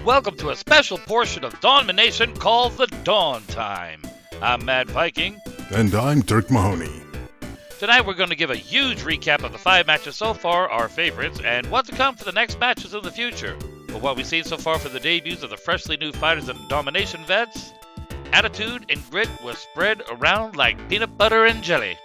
welcome to a special portion of Dawnmination called the Dawntime. I'm Mad Viking. And I'm Dirk Mahoney. Tonight we're going to give a huge recap of the 5 matches so far, our favorites, and what to come for the next matches in the future. But what we've seen so far for the debuts of the freshly new fighters and Dawnmination vets, attitude and grit was spread around like peanut butter and jelly.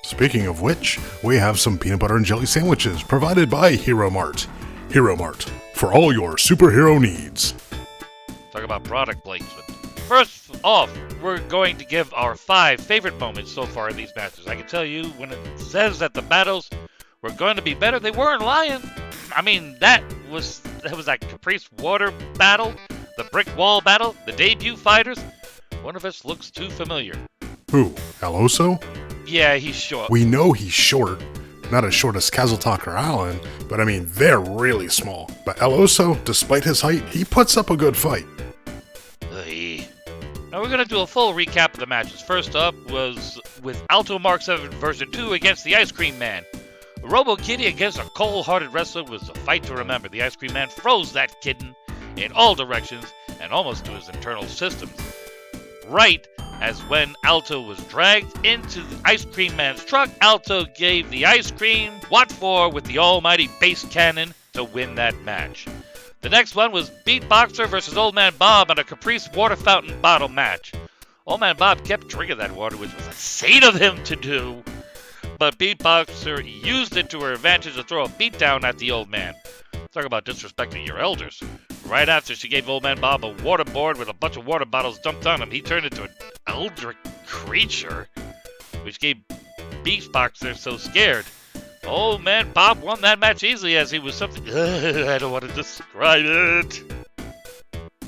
Speaking of which, we have some peanut butter and jelly sandwiches provided by Hero Mart. Hero Mart, for all your superhero needs. Talk about product placement. First off, we're going to give our 5 favorite moments so far in these matches. I can tell you, when it says that the battles were going to be better, they weren't lying. I mean, that was that Caprice Water battle, the brick wall battle, the debut fighters. One of us looks too familiar. Who? El Oso? Yeah, he's short. We know he's short. Not as short as Kazeltalk or Allen, but I mean, they're really small. But El Oso, despite his height, he puts up a good fight. Now we're going to do a full recap of the matches. First up was with Alto Mark 7 version 2 against the Ice Cream Man. Robo Kitty against a cold-hearted wrestler was a fight to remember. The Ice Cream Man froze that kitten in all directions and almost to his internal systems. Right as when Alto was dragged into the Ice Cream Man's truck, Alto gave the ice cream what for with the almighty base cannon to win that match. The next one was Beatboxer versus Old Man Bob in a Caprice water fountain bottle match. Old Man Bob kept drinking that water, which was a saint of him to do, but Beatboxer used it to her advantage to throw a beatdown at the old man. Talk about disrespecting your elders. Right after she gave Old Man Bob a water board with a bunch of water bottles dumped on him, he turned into an eldritch creature, which gave Beatboxer so scared. Old Man Bob won that match easily as he was something... I don't want to describe it.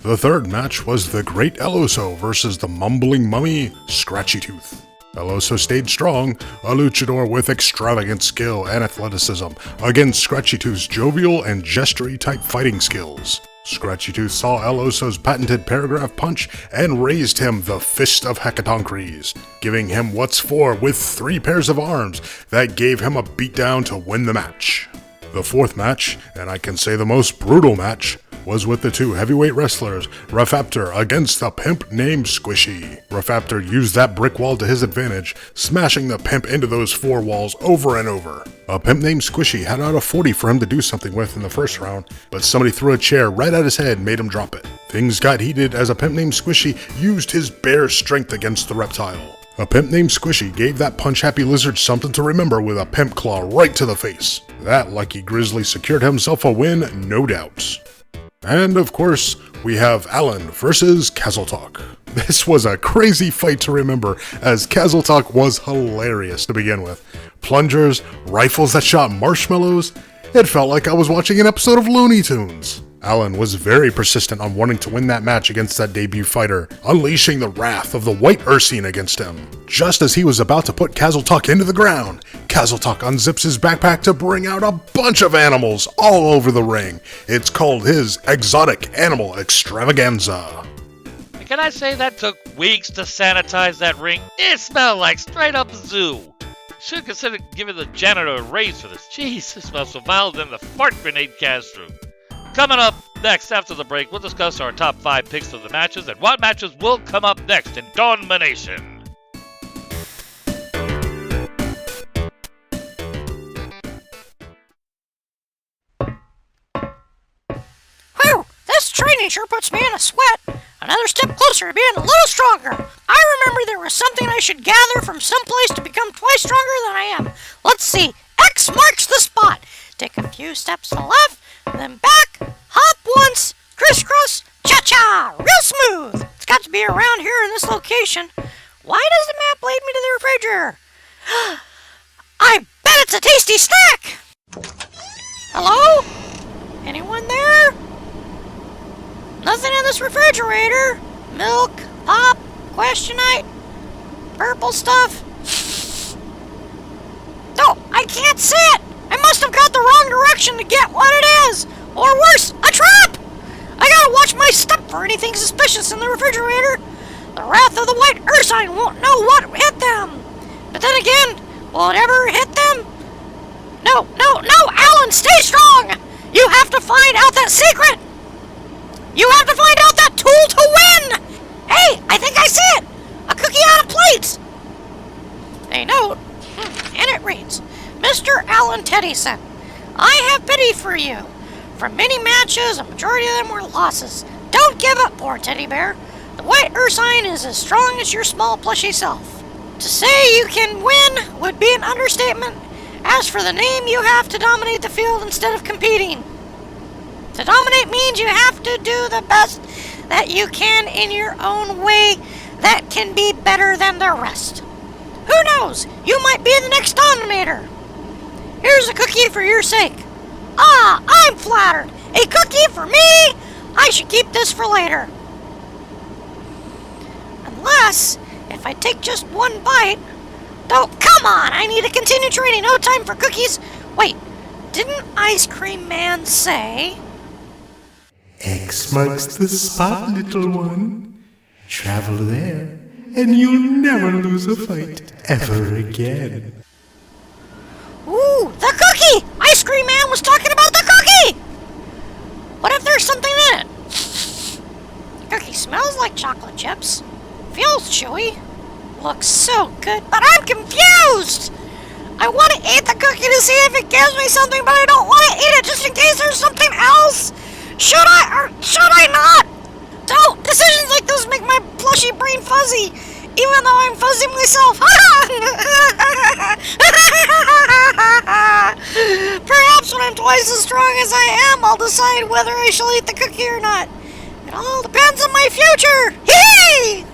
The third match was the Great El Oso versus the Mumbling Mummy, Scratchy Tooth. El Oso stayed strong, a luchador with extravagant skill and athleticism, against Scratchy Tooth's jovial and gestury type fighting skills. Scratchy Tooth saw El Oso's patented paragraph punch and raised him the Fist of Hecatoncres, giving him what's for with 3 pairs of arms that gave him a beatdown to win the match. The fourth match, and I can say the most brutal match, was with the 2 heavyweight wrestlers, Refaptor against the pimp named Squishy. Refaptor used that brick wall to his advantage, smashing the pimp into those 4 walls over and over. A pimp named Squishy had out a 40 for him to do something with in the first round, but somebody threw a chair right at his head and made him drop it. Things got heated as a pimp named Squishy used his bare strength against the reptile. A pimp named Squishy gave that punch-happy lizard something to remember with a pimp claw right to the face. That lucky grizzly secured himself a win, no doubt. And of course, we have Allen versus Kazeltalk. This was a crazy fight to remember, as Kazeltalk was hilarious to begin with. Plungers, rifles that shot marshmallows. It felt like I was watching an episode of Looney Tunes. Allen was very persistent on wanting to win that match against that debut fighter, unleashing the wrath of the White Ursine against him. Just as he was about to put Kazeltalk into the ground, Kazeltalk unzips his backpack to bring out a bunch of animals all over the ring. It's called his Exotic Animal Extravaganza. Can I say that took weeks to sanitize that ring? It smelled like straight up zoo. Should consider giving the janitor a raise for this. Jeez, it smells so vile than the fart grenade cast through. Coming up next after the break, we'll discuss our top 5 picks for the matches and what matches will come up next in Dawnmination. Whew, this training sure puts me in a sweat. Another step closer to being a little stronger. I remember there was something I should gather from someplace to become twice stronger than I am. Let's see. X marks the spot. Take a few steps to the left, then back, hop once, crisscross, cha-cha, real smooth. It's got to be around here in this location. Why does the map lead me to the refrigerator? I bet it's a tasty snack. Hello? Anyone there? Nothing in this refrigerator. Milk, pop, questionite, purple stuff. No, I can't see it. I must have got the wrong direction to get what it is! Or worse, a trap! I gotta watch my step for anything suspicious in the refrigerator. The wrath of the White Ursine won't know what hit them. But then again, will it ever hit them? No, Alan, stay strong! You have to find out that secret! You have to find out that tool to win! Hey, I think I see it! A cookie on a plate! A note, and it reads, Mr. Alan Teddyson, I have pity for you. From many matches, a majority of them were losses. Don't give up, poor teddy bear. The white Ursine is as strong as your small plushy self. To say you can win would be an understatement. As for the name, you have to dominate the field instead of competing. To dominate means you have to do the best that you can in your own way that can be better than the rest. Who knows? You might be the next Dawnminator. Here's a cookie for your sake. Ah, I'm flattered. A cookie for me? I should keep this for later. Unless, if I take just one bite... Oh, come on! I need to continue training. No time for cookies. Wait, didn't Ice Cream Man say... X marks the spot, little one. Travel there, and you'll never lose a fight ever again. Ooh, the cookie! Ice Cream Man was talking about the cookie! What if there's something in it? The cookie smells like chocolate chips. Feels chewy. Looks so good, but I'm confused! I want to eat the cookie to see if it gives me something, but I don't want to eat it just in case there's something else! Should I or should I not? Don't! Decisions like this make my plushy brain fuzzy, even though I'm fuzzy myself. Perhaps when I'm twice as strong as I am, I'll decide whether I shall eat the cookie or not. It all depends on my future. Hee!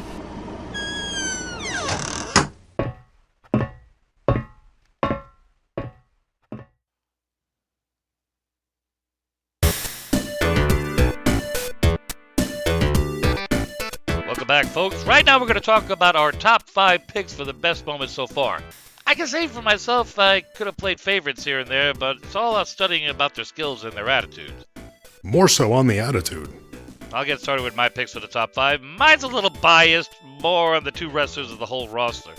Welcome back, folks. Right now we're going to talk about our top 5 picks for the best moments so far. I can say for myself I could have played favorites here and there, but it's all about studying about their skills and their attitudes. More so on the attitude. I'll get started with my picks for the top 5. Mine's a little biased, more on the 2 wrestlers of the whole roster.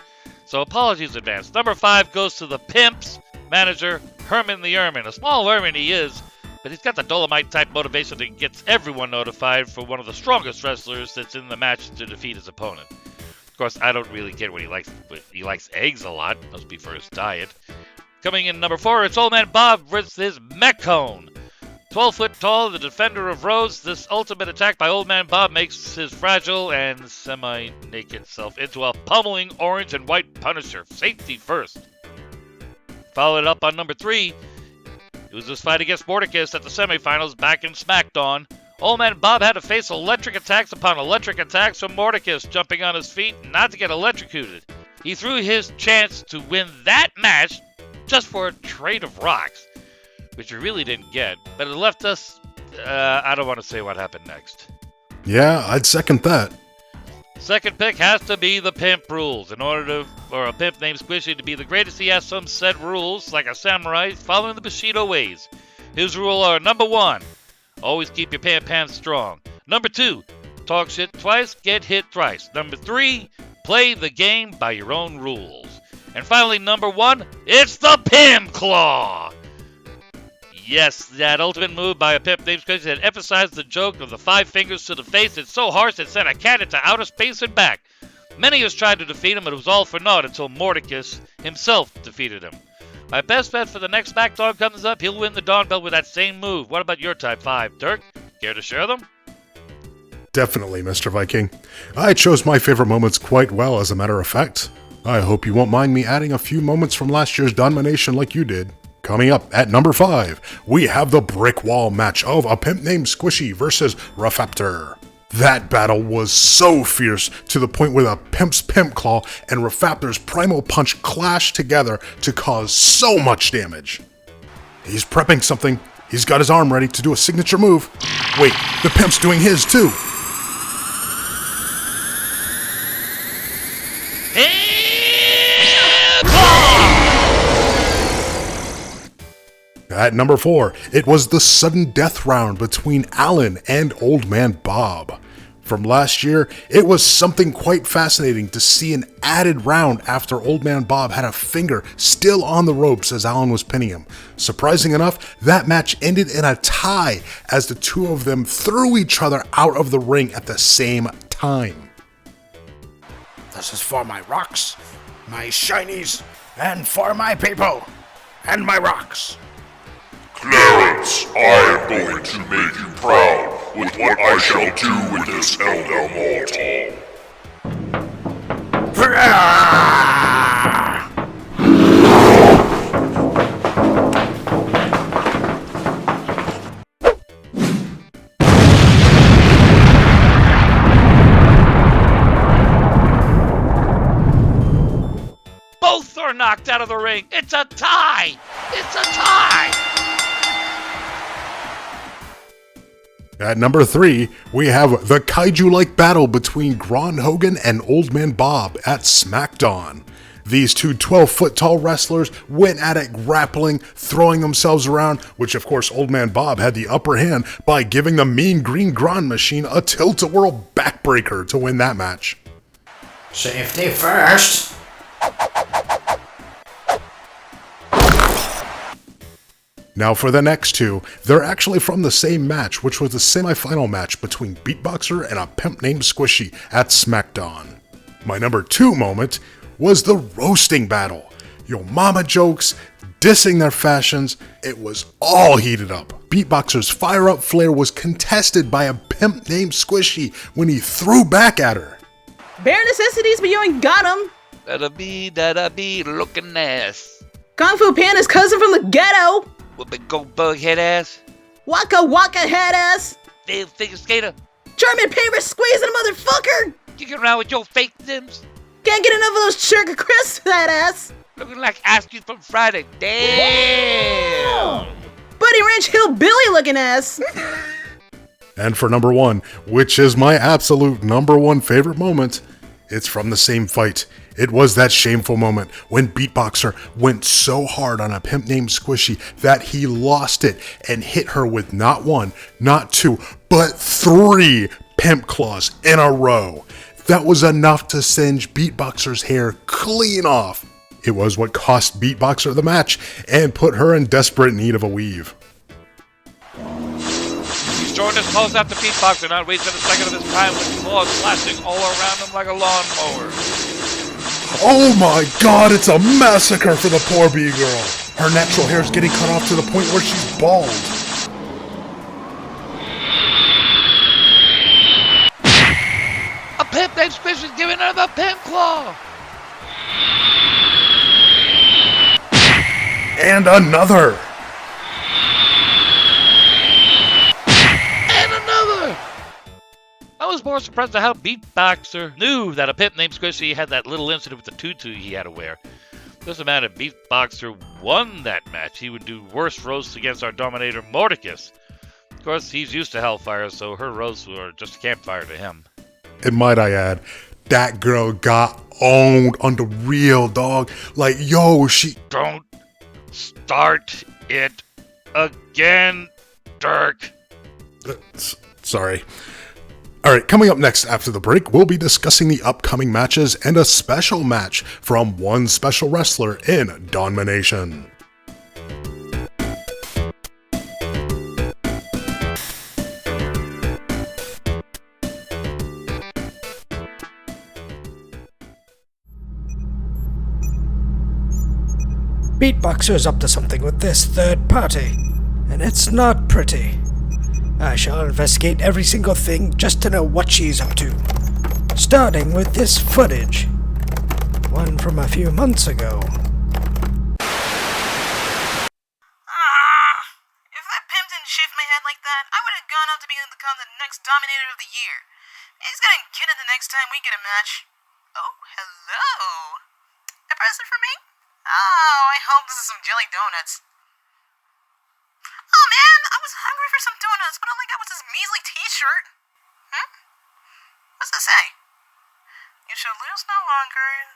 So apologies in advance. Number 5 goes to the Pimps manager, Herman the Ermine. A small Ermine he is, but he's got the Dolomite-type motivation that gets everyone notified for one of the strongest wrestlers that's in the match to defeat his opponent. Of course, I don't really get what he likes, but he likes eggs a lot. Must be for his diet. Coming in number 4, it's Old Man Bob versus his Mechone. 12 foot tall, the defender of Rhodes, this ultimate attack by Old Man Bob makes his fragile and semi-naked self into a pummeling orange and white Punisher. Safety first. Followed up on number 3, it was this fight against Mordecus at the semifinals back in SmackDown. Old Man Bob had to face electric attacks upon electric attacks from Mordecus, jumping on his feet not to get electrocuted. He threw his chance to win that match just for a trade of rocks, which we really didn't get, but it left us, I don't want to say what happened next. Yeah, I'd second that. Second pick has to be the Pimp rules. In order for a pimp named Squishy to be the greatest, he has some set rules, like a samurai, following the Bushido ways. His rules are, number 1, always keep your pants strong. Number 2, talk shit twice, get hit thrice. Number 3, play the game by your own rules. And finally, number 1, it's the Pimp Claw! Yes, that ultimate move by a pimp named Squishy that emphasized the joke of the 5 fingers to the face. It's so harsh it sent a cat into outer space and back. Many has tried to defeat him, but it was all for naught until Mordecus himself defeated him. My best bet for the next SmackDown comes up. He'll win the Dawn Belt with that same move. What about your type 5, Dirk? Care to share them? Definitely, Mr. Viking. I chose my favorite moments quite well, as a matter of fact. I hope you won't mind me adding a few moments from last year's Dawnmination like you did. Coming up at number 5, we have the brick wall match of a pimp named Squishy versus Refaptor. That battle was so fierce to the point where the pimp's pimp claw and Refaptor's primal punch clashed together to cause so much damage. He's prepping something. He's got his arm ready to do a signature move. Wait, the pimp's doing his too. At number 4, it was the sudden death round between Alan and Old Man Bob. From last year, it was something quite fascinating to see an added round after Old Man Bob had a finger still on the ropes as Alan was pinning him. Surprising enough, that match ended in a tie as the two of them threw each other out of the ring at the same time. This is for my rocks, my shinies, and for my people, and my rocks. Clarence, I am going to make you proud with what I shall do with this elder mortal. Both are knocked out of the ring. It's a tie. It's a tie. At number 3, we have the kaiju-like battle between Gron Hogan and Old Man Bob at SmackDown. These two 12-foot-tall wrestlers went at it grappling, throwing themselves around, which of course Old Man Bob had the upper hand by giving the Mean Green Gron Machine a tilt-a-whirl backbreaker to win that match. Safety first. Now for the next two, they're actually from the same match, which was the semi-final match between Beatboxer and a pimp named Squishy at SmackDown. My number 2 moment was the roasting battle. Yo mama jokes, dissing their fashions, it was all heated up. Beatboxer's fire-up flair was contested by a pimp named Squishy when he threw back at her. Bare necessities, but you ain't got 'em. That'll be looking ass. Kung Fu Panda's cousin from the ghetto. With big gold bug head ass. Waka waka head ass. Damn figure skater. German paper squeezing motherfucker. Kicking around with your fake limbs. Can't get enough of those sugar crisps, that ass. Looking like Askew from Friday. Damn. Buddy Ranch hillbilly looking ass. And for number 1, which is my absolute number 1 favorite moment, it's from the same fight. It was that shameful moment when Beatboxer went so hard on a pimp named Squishy that he lost it and hit her with not 1, not 2, but 3 pimp claws in a row. That was enough to singe Beatboxer's hair clean off. It was what cost Beatboxer the match and put her in desperate need of a weave. He's throwing his claws after Beatboxer, not wasting a second of his time with claws flashing all around him like a lawnmower. Oh my god, it's a massacre for the poor B-girl. Her natural hair's getting cut off to the point where she's bald. A pimp named Squish is giving her the pimp claw. And another. And another. I was more surprised at how Beatboxer knew that a pimp named Squishy had that little incident with the tutu he had to wear. Doesn't matter if Beatboxer won that match, he would do worse roasts against our Dominator Mordecus. Of course, he's used to Hellfire, so her roasts were just a campfire to him. And might I add, that girl got owned on the real, dog. Like, yo, she... Don't start it again, Dirk. Sorry. Alright, coming up next after the break, we'll be discussing the upcoming matches and a special match from one special wrestler in Dawnmination. Beatboxer's up to something with this third party, and it's not pretty. I shall investigate every single thing just to know what she's up to. Starting with this footage. One from a few months ago. If that pimp didn't shift my head like that, I would have gone on to become the next Dominator of the Year. He's gonna get it the next time we get a match. Oh, hello. A present for me? Oh, I hope this is some jelly donuts. Oh man, I was hungry for some donuts, but all I got was this measly t-shirt. What's that say? You shall lose no longer.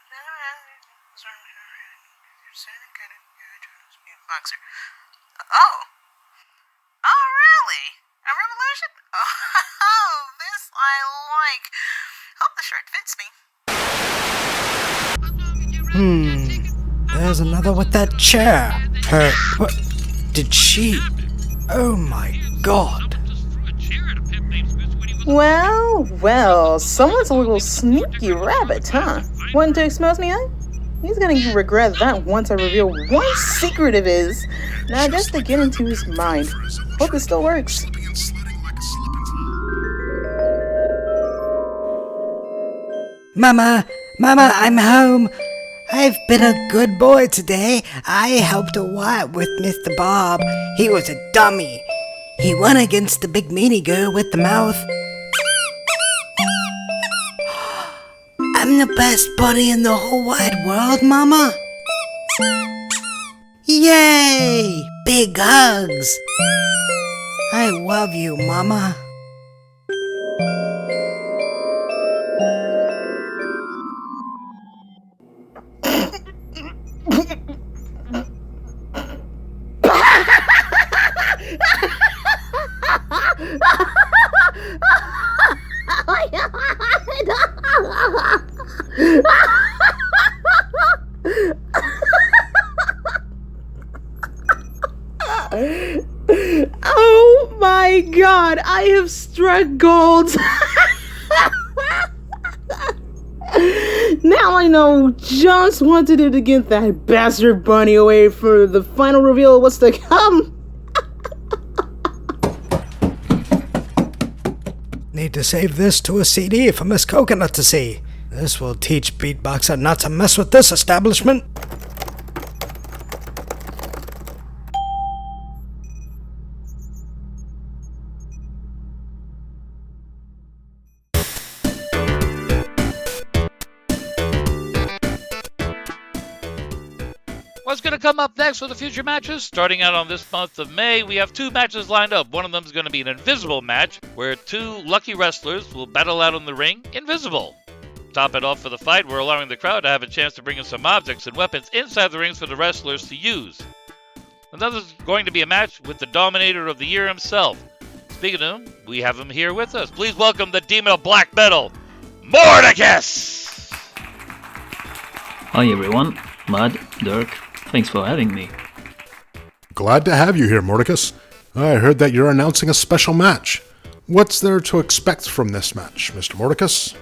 Boxer. Oh. Oh, really? A revolution? Oh, this I like. Hope the shirt fits me. There's another with that chair. What? Did she? Oh my god. Well, someone's a little sneaky rabbit, huh? Wanting to expose me, huh? He's gonna regret that once I reveal one secret of his. Now just to get into his mind. Hope it still works. Mama, I'm home. I've been a good boy today. I helped a lot with Mr. Bob. He was a dummy. He won against the big meanie girl with the mouth. I'm the best buddy in the whole wide world, Mama. Yay! Big hugs. I love you, Mama. Oh my god, I have struck gold! Now I know just what to do to get that bastard bunny away for the final reveal of what's to come. Need to save this to a CD for Miss Coconut to see. This will teach Beatboxer not to mess with this establishment. What's going to come up next for the future matches? Starting out on this month of May, we have 2 matches lined up. One of them is going to be an invisible match, where 2 lucky wrestlers will battle out on the ring, invisible. Top it off for the fight, we're allowing the crowd to have a chance to bring in some objects and weapons inside the rings for the wrestlers to use. Another is going to be a match with the Dominator of the Year himself. Speaking of him, we have him here with us. Please welcome the Demon of Black Metal, Mordecus! Hi everyone, Mud, Dirk, thanks for having me. Glad to have you here, Mordecus. I heard that you're announcing a special match. What's there to expect from this match, Mr. Mordecus?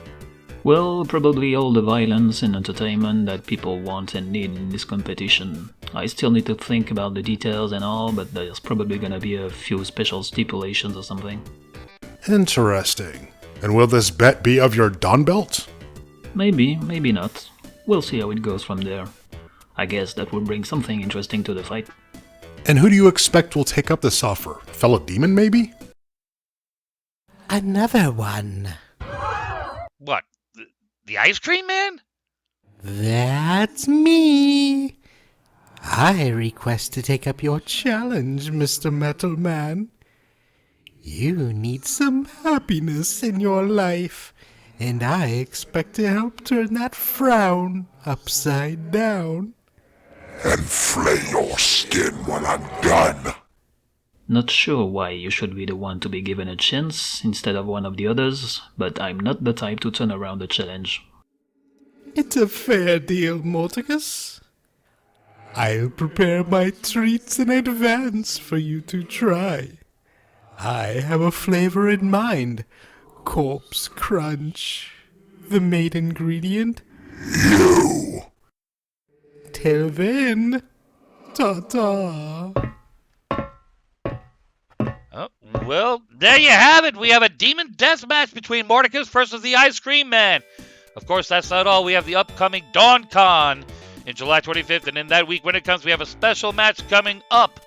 Well, probably all the violence and entertainment that people want and need in this competition. I still need to think about the details and all, but there's probably gonna be a few special stipulations or something. Interesting. And will this bet be of your Dawn belt? Maybe, maybe not. We'll see how it goes from there. I guess that would bring something interesting to the fight. And who do you expect will take up this offer? A fellow demon, maybe? Another one. What? The Ice Cream Man? That's me. I request to take up your challenge, Mr. Metal Man. You need some happiness in your life, and I expect to help turn that frown upside down. And flay your skin when I'm done. Not sure why you should be the one to be given a chance instead of one of the others, but I'm not the type to turn around the challenge. It's a fair deal, Mordecus. I'll prepare my treats in advance for you to try. I have a flavor in mind. Corpse Crunch. The main ingredient? You! Till then, ta-ta. Oh, well, there you have it. We have a demon death match between Mordecus versus the Ice Cream Man. Of course, that's not all. We have the upcoming Dawntime in July 25th, and in that week when it comes, we have a special match coming up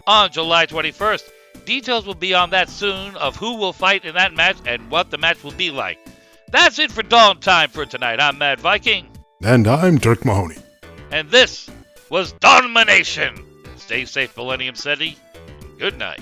on July 21st. Details will be on that soon of who will fight in that match and what the match will be like. That's it for Dawntime for tonight. I'm Mad Viking. And I'm Dirk Mahoney. And this was Dawnmination. Stay safe, Millennium City. Good night.